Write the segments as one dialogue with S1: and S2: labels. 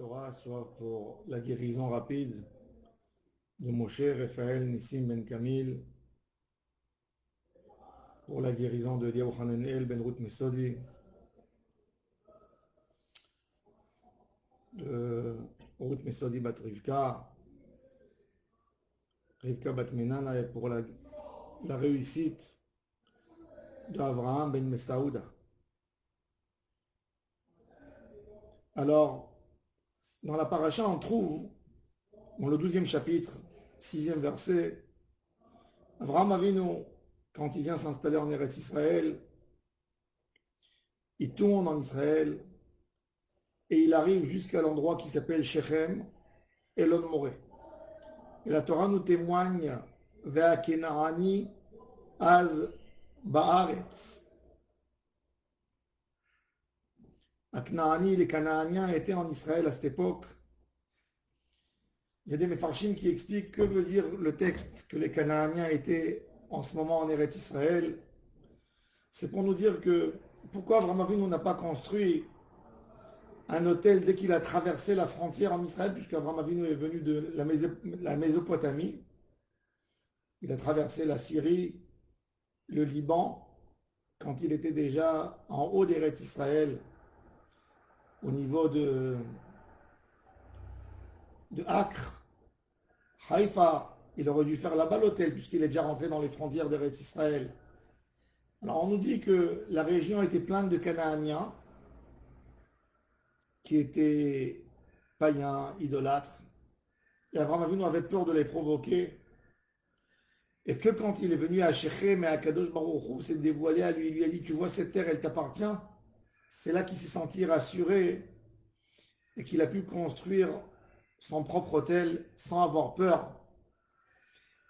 S1: Torah soit pour la guérison rapide de Moshe Raphaël Nissim Ben Kamil, pour la guérison de Eliyahu Hananel Ben Ruth Mesodi, de Ruth Mesodi Bat Rivka, Rivka Bat Menana, et pour la réussite d'Abraham Ben Mesaouda. Alors, dans la paracha, on trouve, dans le 12e chapitre, 6e verset, Abraham Avinu, quand il vient s'installer en Eretz Israël, il tourne en Israël et il arrive jusqu'à l'endroit qui s'appelle Shechem, Elon Moré. Et la Torah nous témoigne Vea Kenaani Az Baaretz. Aknaani, les Canaaniens étaient en Israël à cette époque. Il y a des Mefarshim qui expliquent que veut dire le texte que les Canaaniens étaient en ce moment en Eretz Israël. C'est pour nous dire que pourquoi Abraham Avinu n'a pas construit un hôtel dès qu'il a traversé la frontière en Israël, puisque Abraham Avinu est venu de la Mésopotamie. Il a traversé la Syrie, le Liban, quand il était déjà en haut d'Eretz Israël, au niveau de Acre, Haïfa. Il aurait dû faire là-bas l'hôtel, puisqu'il est déjà rentré dans les frontières d'Eretz Israël. Alors on nous dit que la région était pleine de Canaaniens, qui étaient païens, idolâtres. Et Abraham Avinu avait peur de les provoquer. Et que quand il est venu à Shechem et à Kadosh Baruch Hu, s'est dévoilé à lui, il lui a dit, tu vois, cette terre, elle t'appartient. C'est là qu'il s'est senti rassuré et qu'il a pu construire son propre hôtel sans avoir peur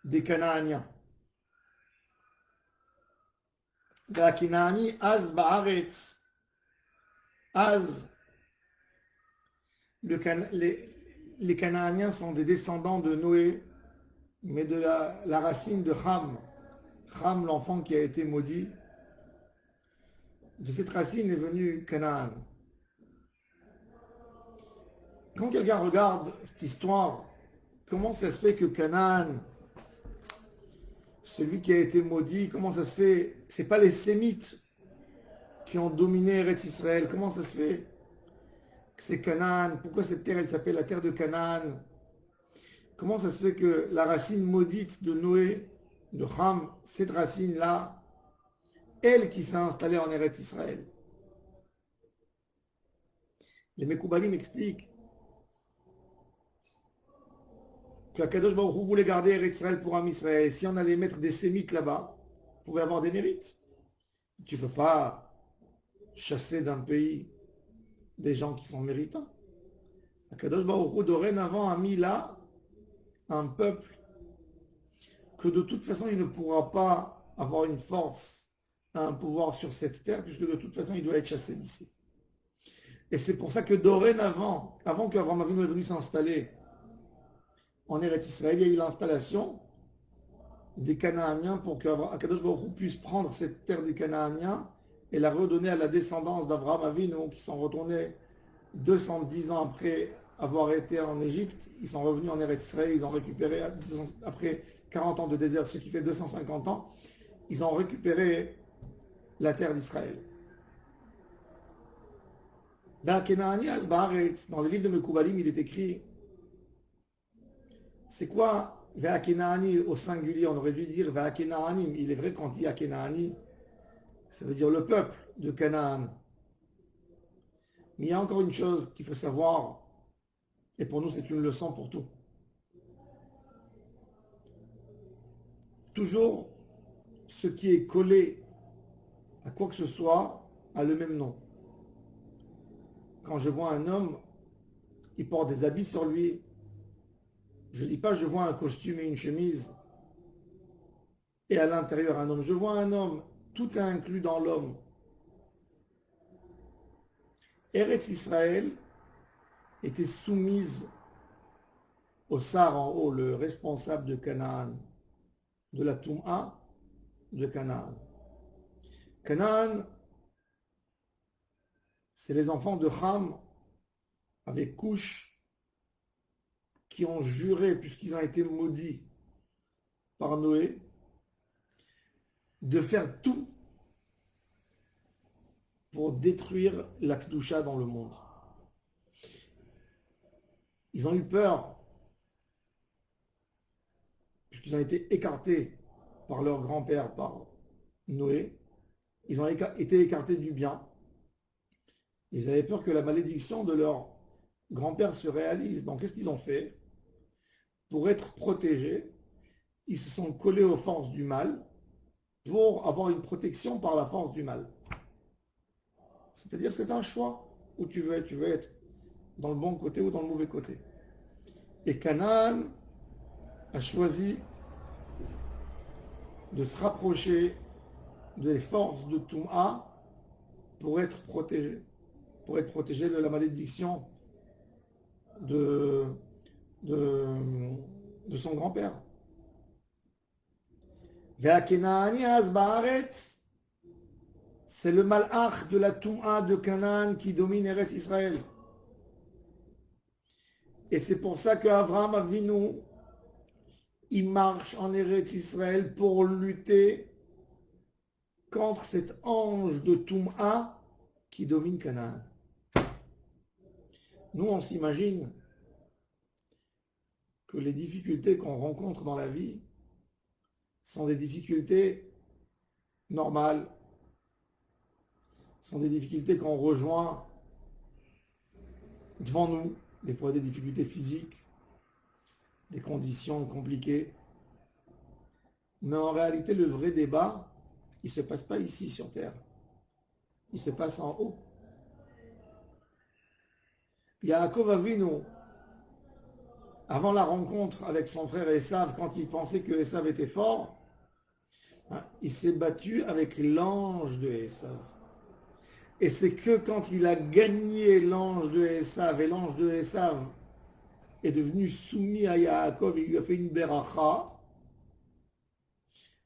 S1: des Canaaniens. La Kanaani Az Baaretz. Az. Les Canaaniens sont des descendants de Noé, mais de la racine de Ham. Ham, l'enfant qui a été maudit. De cette racine est venu Canaan. Quand quelqu'un regarde cette histoire, comment ça se fait que Canaan, celui qui a été maudit, comment ça se fait? C'est pas les Sémites qui ont dominé Eretz Israël. Comment ça se fait que c'est Canaan? Pourquoi cette terre, elle s'appelle la terre de Canaan? Comment ça se fait que la racine maudite de Noé, de Ham, cette racine-là, elle qui s'est installée en Eretz Israël? Les Mekoubalim m'expliquent qu'Akadosh Baruch Hu voulait garder Eretz Israël pour Am Israël. Si on allait mettre des sémites là-bas, on pouvait avoir des mérites. Tu ne peux pas chasser d'un pays des gens qui sont méritants. Akadosh Baruch Hu dorénavant a mis là un peuple que de toute façon il ne pourra pas avoir une force, un pouvoir sur cette terre, puisque de toute façon il doit être chassé d'ici. Et c'est pour ça que dorénavant, avant qu'Avraham Avinu est venu s'installer en Eretz Israël, il y a eu l'installation des Canaaniens pour qu'Akadosh Baruch Hu puisse prendre cette terre des Canaaniens et la redonner à la descendance d'Avraham Avinu, qui sont retournés 210 ans après avoir été en Égypte. Ils sont revenus en Eretz Israël, ils ont récupéré, après 40 ans de désert, ce qui fait 250 ans, ils ont récupéré la terre d'Israël. Dans le livre de Mekoubalim, il est écrit, c'est quoi Ve'akenaani au singulier? On aurait dû dire Ve'akenaanim. Il est vrai qu'on dit Akenaani, ça veut dire le peuple de Canaan. Mais il y a encore une chose qu'il faut savoir, et pour nous c'est une leçon pour tout. Toujours ce qui est collé à quoi que ce soit a le même nom. Quand je vois un homme, il porte des habits sur lui. Je ne dis pas je vois un costume et une chemise et à l'intérieur un homme. Je vois un homme, tout est inclus dans l'homme. Eretz Israël était soumise au Sar en haut, le responsable de Canaan, de la Toum'a de Canaan. Canaan, c'est les enfants de Ham avec Couche, qui ont juré, puisqu'ils ont été maudits par Noé, de faire tout pour détruire la Kedusha dans le monde. Ils ont eu peur, puisqu'ils ont été écartés par leur grand-père, par Noé. Ils ont été écartés du bien. Ils avaient peur que la malédiction de leur grand-père se réalise. Donc, qu'est-ce qu'ils ont fait? Pour être protégés, ils se sont collés aux forces du mal pour avoir une protection par la force du mal. C'est-à-dire, c'est un choix où tu veux être dans le bon côté ou dans le mauvais côté. Et Canaan a choisi de se rapprocher des forces de Touma pour être protégé de la malédiction de, de, de son grand-père. C'est le malach de la Touma de Canaan qui domine Eretz Israël. Et c'est pour ça qu'Avraham Avinu, il marche en Eretz Israël pour lutter contre cet ange de Touma qui domine Canaan. Nous, on s'imagine que les difficultés qu'on rencontre dans la vie sont des difficultés normales, sont des difficultés qu'on rejoint devant nous, des fois des difficultés physiques, des conditions compliquées. Mais en réalité, le vrai débat, il ne se passe pas ici sur Terre. Il se passe en haut. Yaakov Avinu, avant la rencontre avec son frère Esav, quand il pensait que Esav était fort, il s'est battu avec l'ange de Esav. Et c'est que quand il a gagné l'ange de Esav, et l'ange de Esav est devenu soumis à Yaakov, il lui a fait une beracha,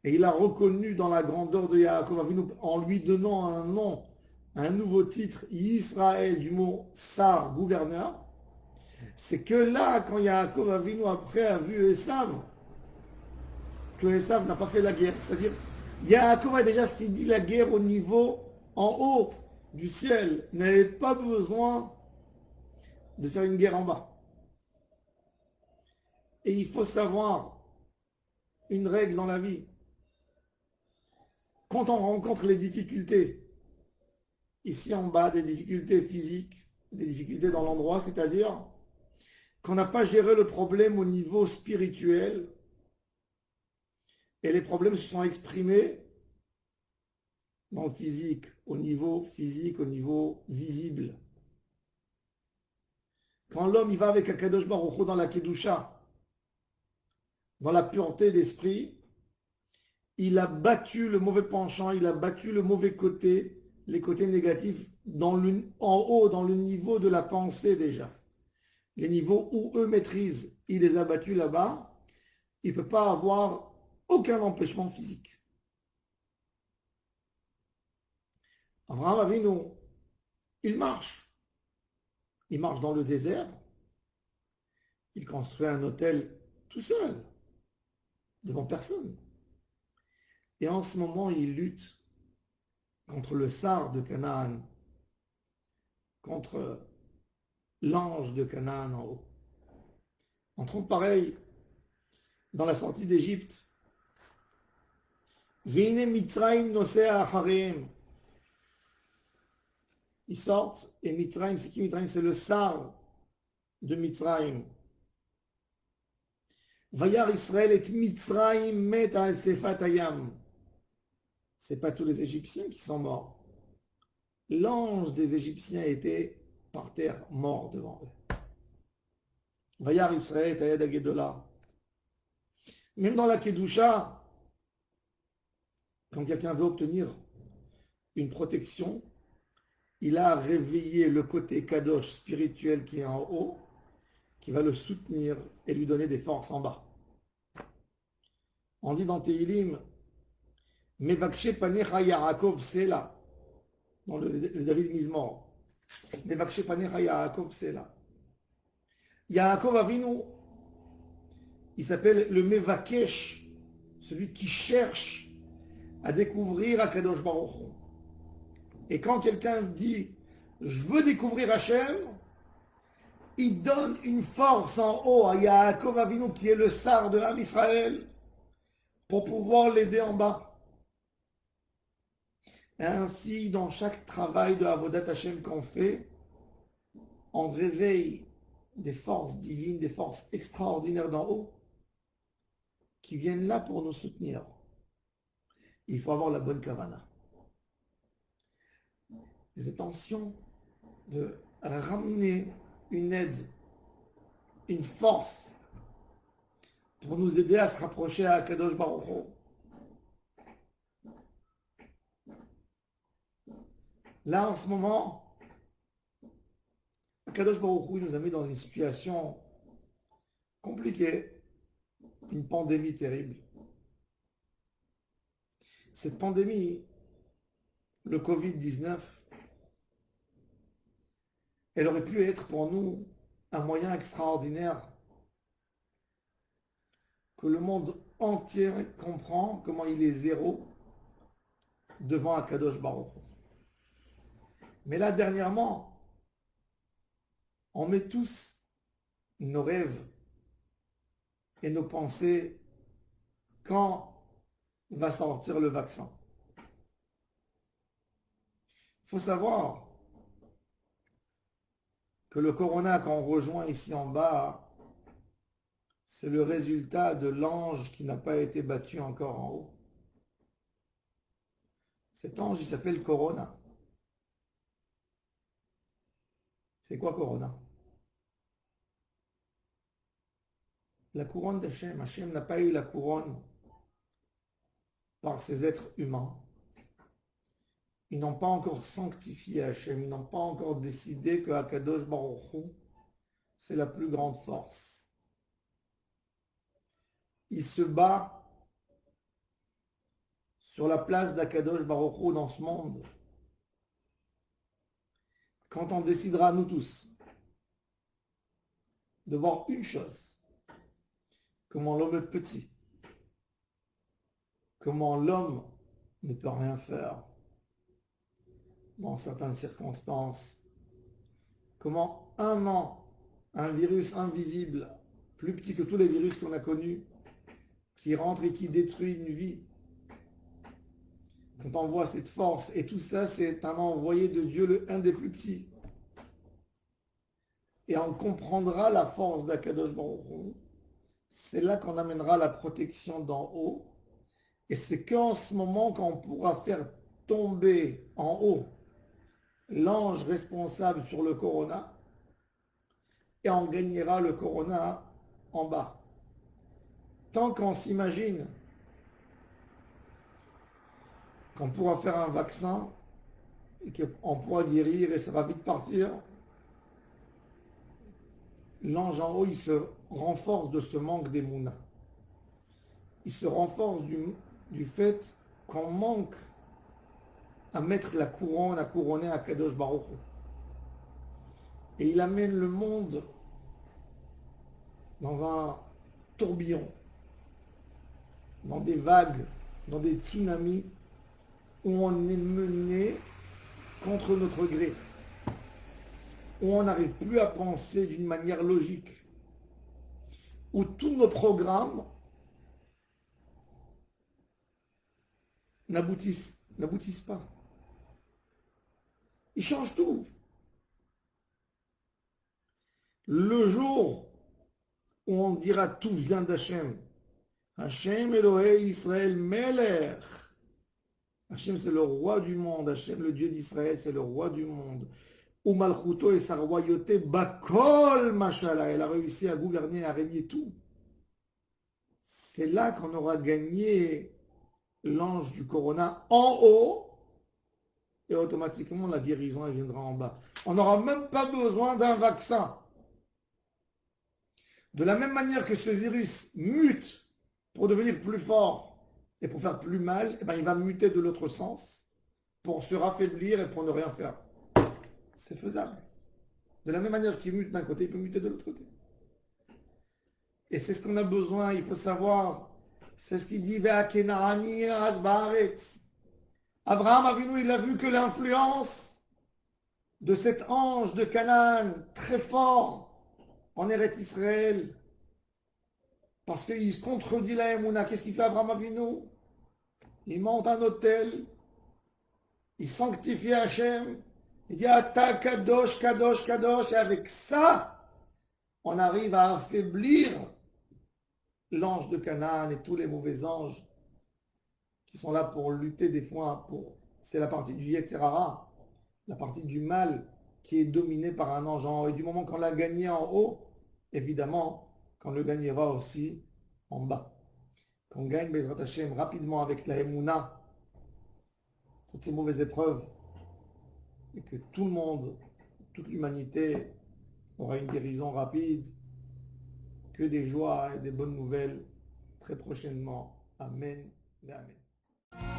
S1: et il a reconnu dans la grandeur de Yaakov Avinu, en lui donnant un nom, un nouveau titre, Israël, du mot Sar, gouverneur. C'est que là, quand Yaakov Avinu après a vu Esav, que Esav n'a pas fait la guerre. C'est-à-dire, Yaakov a déjà fini la guerre au niveau en haut du ciel. Il n'avait pas besoin de faire une guerre en bas. Et il faut savoir une règle dans la vie. Quand on rencontre les difficultés, ici en bas, des difficultés physiques, des difficultés dans l'endroit, c'est-à-dire qu'on n'a pas géré le problème au niveau spirituel et les problèmes se sont exprimés dans le physique, au niveau visible. Quand l'homme il va avec Akadosh Baruch Hu dans la Kedusha, dans la pureté d'esprit, il a battu le mauvais penchant, il a battu le mauvais côté, les côtés négatifs en haut, dans le niveau de la pensée déjà. Les niveaux où eux maîtrisent, il les a battus là-bas, il ne peut pas avoir aucun empêchement physique. Abraham Avinu, il marche. Il marche dans le désert. Il construit un hôtel tout seul, devant personne. Et en ce moment, il lutte contre le Sar de Canaan, contre l'ange de Canaan en haut. On trouve pareil dans la sortie d'Égypte. Vine Mitzrayim nosea achareim. Ils sortent et Mitzrayim, c'est qui Mitzrayim? C'est le Sar de Mitzrayim. Vayar Israël et Mitzrayim met al Sefat Hayam. Ce n'est pas tous les Égyptiens qui sont morts. L'ange des Égyptiens était par terre, mort devant eux. Vayar Israël et Ayad Agedola. Même dans la Kedusha, quand quelqu'un veut obtenir une protection, il a réveillé le côté kadosh spirituel qui est en haut, qui va le soutenir et lui donner des forces en bas. On dit dans Tehilim, Mevakshe panecha Yaakov Sela, dans le David Mizmor. Mevakshe panecha Yaakov Sela. Yaakov Avinu, il s'appelle le Mevakesh, celui qui cherche à découvrir Akadosh Baruch Hu. Et quand quelqu'un dit je veux découvrir Hachem, il donne une force en haut à Yaakov Avinu qui est le sar de Ham Israël pour pouvoir l'aider en bas. Et ainsi, dans chaque travail de Avodat Hachem qu'on fait, on réveille des forces divines, des forces extraordinaires d'en haut qui viennent là pour nous soutenir. Il faut avoir la bonne kavana. Les intentions de ramener une aide, une force pour nous aider à se rapprocher à Kadosh Baruch Hu. Là, en ce moment, Kadosh Baruch Hu nous a mis dans une situation compliquée, une pandémie terrible. Cette pandémie, le Covid-19, elle aurait pu être pour nous un moyen extraordinaire que le monde entier comprend comment il est zéro devant Akadosh Baruch Hu. Mais là, dernièrement, on met tous nos rêves et nos pensées quand va sortir le vaccin. Il faut savoir que le corona qu'on rejoint ici en bas, c'est le résultat de l'ange qui n'a pas été battu encore en haut. Cet ange, il s'appelle Corona. C'est quoi Corona? La couronne d'Hachem. Hachem n'a pas eu la couronne par ces êtres humains. Ils n'ont pas encore sanctifié Hachem. Ils n'ont pas encore décidé que Akadosh Baruch Hu, c'est la plus grande force. Il se bat sur la place d'Akadosh Baruch Hu dans ce monde. Quand on décidera, nous tous, de voir une chose, comment l'homme est petit, comment l'homme ne peut rien faire dans certaines circonstances, comment un virus invisible, plus petit que tous les virus qu'on a connus, qui rentre et qui détruit une vie, quand on voit cette force, et tout ça, c'est un envoyé de Dieu, un des plus petits. Et on comprendra la force d'Akadosh Baruch Hu. C'est là qu'on amènera la protection d'en haut. Et c'est qu'en ce moment qu'on pourra faire tomber en haut l'ange responsable sur le corona et on gagnera le corona en bas. Tant qu'on s'imagine qu'on pourra faire un vaccin et qu'on pourra guérir et ça va vite partir, l'ange en haut, il se renforce de ce manque d'émouna. Il se renforce du fait qu'on manque à mettre la couronne, à couronner à Kadosh Baruch Hu. Et il amène le monde dans un tourbillon, dans des vagues, dans des tsunamis, où on est mené contre notre gré, où on n'arrive plus à penser d'une manière logique, où tous nos programmes n'aboutissent pas. Ils changent tout. Le jour où on dira tout vient d'Hachem, Hachem Elohei Israël Melech, Hachem c'est le roi du monde, Hachem le Dieu d'Israël c'est le roi du monde, ou Malchuto et sa royauté, Bakol Mashallah, elle a réussi à gouverner, à régner tout. C'est là qu'on aura gagné l'ange du corona en haut, et automatiquement la guérison elle viendra en bas. On n'aura même pas besoin d'un vaccin. De la même manière que ce virus mute pour devenir plus fort et pour faire plus mal, eh ben, il va muter de l'autre sens pour se raffaiblir et pour ne rien faire. C'est faisable. De la même manière qu'il mute d'un côté, il peut muter de l'autre côté. Et c'est ce qu'on a besoin, il faut savoir. C'est ce qu'il dit Ve'akenaani az baaretz. Abraham Avinu, il a vu que l'influence de cet ange de Canaan, très fort en Eretz Israël, parce qu'il se contredit la Emouna. Qu'est-ce qu'il fait Abraham Avinu? Il monte un hôtel, il sanctifie Hachem, il dit Ata Kadosh, Kadosh, Kadosh, et avec ça, on arrive à affaiblir l'ange de Canaan et tous les mauvais anges qui sont là pour lutter des fois pour. C'est la partie du Yetzer Hara, la partie du mal qui est dominée par un ange en haut. Et du moment qu'on l'a gagné en haut, évidemment, qu'on le gagnera aussi en bas. Qu'on gagne Bezrat Hashem rapidement avec la Emouna, toutes ces mauvaises épreuves, et que tout le monde, toute l'humanité aura une guérison rapide, que des joies et des bonnes nouvelles très prochainement. Amen et Amen.